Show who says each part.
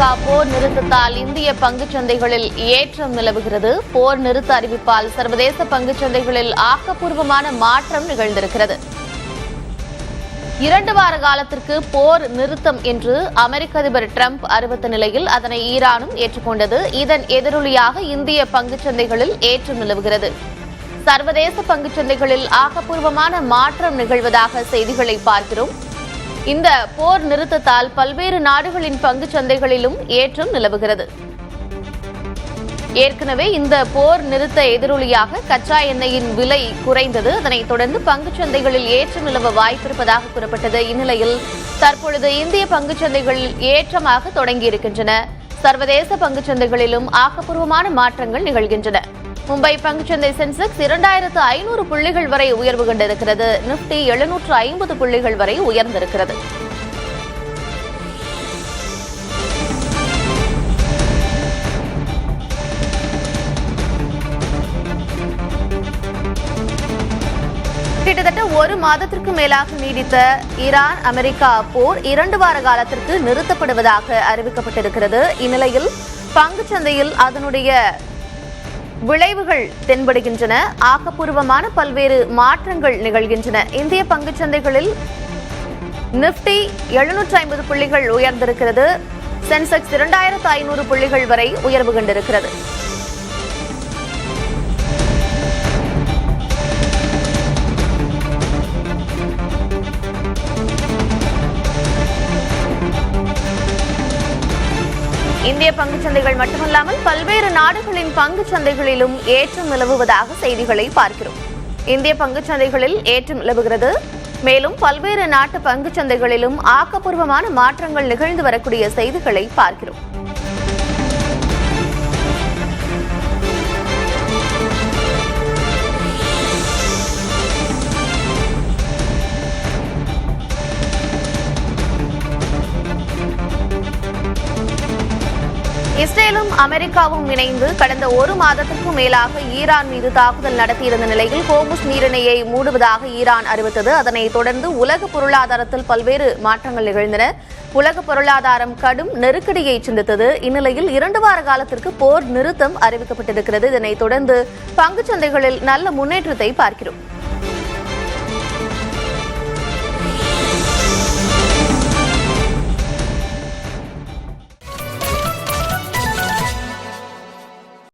Speaker 1: America போர் நிறுத்தத்தால் இந்திய பங்குச் சந்தைகளில் ஏற்றம் நிலவுகிறது. போர் நிறுத்த அறிவிப்பால் சர்வதேச பங்குச் சந்தைகளில் ஆக்கப்பூர்வமான மாற்றம் நிகழ்ந்திருக்கிறது. 2 வார காலத்திற்கு போர் நிறுத்தம் என்று அமெரிக்க அதிபர் டிரம்ப் அறிவித்த நிலையில் அதனை ஈரானும் ஏற்றுக்கொண்டது. இதன் எதிரொலியாக இந்திய பங்குச் சந்தைகளில் ஏற்றம் நிலவுகிறது. சர்வதேச பங்குச் சந்தைகளில் ஆக்கப்பூர்வமான மாற்றம் நிகழ்வதாக செய்திகளை பார்க்கிறோம். இந்த போர் நிறுத்தத்தால் பல்வேறு நாடுகளின் பங்குச் சந்தைகளிலும் ஏற்றம் நிலவுகிறது. ஏற்கனவே இந்த போர் நிறுத்த எதிரொலியாக கச்சா எண்ணெயின் விலை குறைந்தது. அதனைத் தொடர்ந்து பங்குச் சந்தைகளில் ஏற்றம் நிலவ வாய்ப்பிருப்பதாக கூறப்பட்டது. இந்நிலையில் தற்பொழுது இந்திய பங்குச் சந்தைகள் ஏற்றமாக தொடங்கியிருக்கின்றன. சர்வதேச பங்குச் சந்தைகளிலும் ஆக்கப்பூர்வமான மாற்றங்கள் நிகழ்கின்றன. மும்பை பங்குச்சந்தை சென்செக்ஸ் 2500 புள்ளிகள் வரை உயர்வு கண்டிருக்கிறது. நிப்டி 750 புள்ளிகள் வரை உயர்ந்திருக்கிறது. கிட்டத்தட்ட 1 மாதத்திற்கு மேலாக நீடித்த ஈரான் அமெரிக்கா போர் 2 வார காலத்திற்கு நிறுத்தப்படுவதாக அறிவிக்கப்பட்டிருக்கிறது. இந்நிலையில் பங்குச்சந்தையில் அதனுடைய விளைவுகள் தென்படுகின்றன. ஆக்கப்பூர்வமான பல்வேறு மாற்றங்கள் நிகழ்கின்றன. இந்திய பங்குச் சந்தைகளில் நிப்டி 750 புள்ளிகள் உயர்ந்திருக்கிறது. சென்செக்ஸ் 2500 புள்ளிகள் வரை உயர்வு கண்டிருக்கிறது. இந்திய பங்குச் சந்தைகள் மட்டுமல்லாமல் பல்வேறு நாடுகளின் பங்குச் சந்தைகளிலும் ஏற்றம் நிலவுவதாக செய்திகளை பார்க்கிறோம். இந்திய பங்குச் சந்தைகளில் ஏற்றம் நிலவுகிறது. மேலும் பல்வேறு நாட்டு பங்குச் சந்தைகளிலும் ஆக்கப்பூர்வமான மாற்றங்கள் நிகழ்ந்து வரக்கூடிய செய்திகளை பார்க்கிறோம். இஸ்ரேலும் அமெரிக்காவும் இணைந்து கடந்த 1 மாதத்திற்கும் மேலாக ஈரான் மீது தாக்குதல் நடத்தியிருந்த நிலையில் ஹோர்முஸ் நீரிணையை மூடுவதாக ஈரான் அறிவித்தது. அதனைத் தொடர்ந்து உலக பொருளாதாரத்தில் பல்வேறு மாற்றங்கள் நிகழ்ந்தன. உலக பொருளாதாரம் கடும் நெருக்கடியை சந்தித்தது. இந்நிலையில் 2 வார காலத்திற்கு போர் நிறுத்தம் அறிவிக்கப்பட்டிருக்கிறது. இதனைத் தொடர்ந்து பங்குச் சந்தைகளில் நல்ல முன்னேற்றத்தை பார்க்கிறோம்.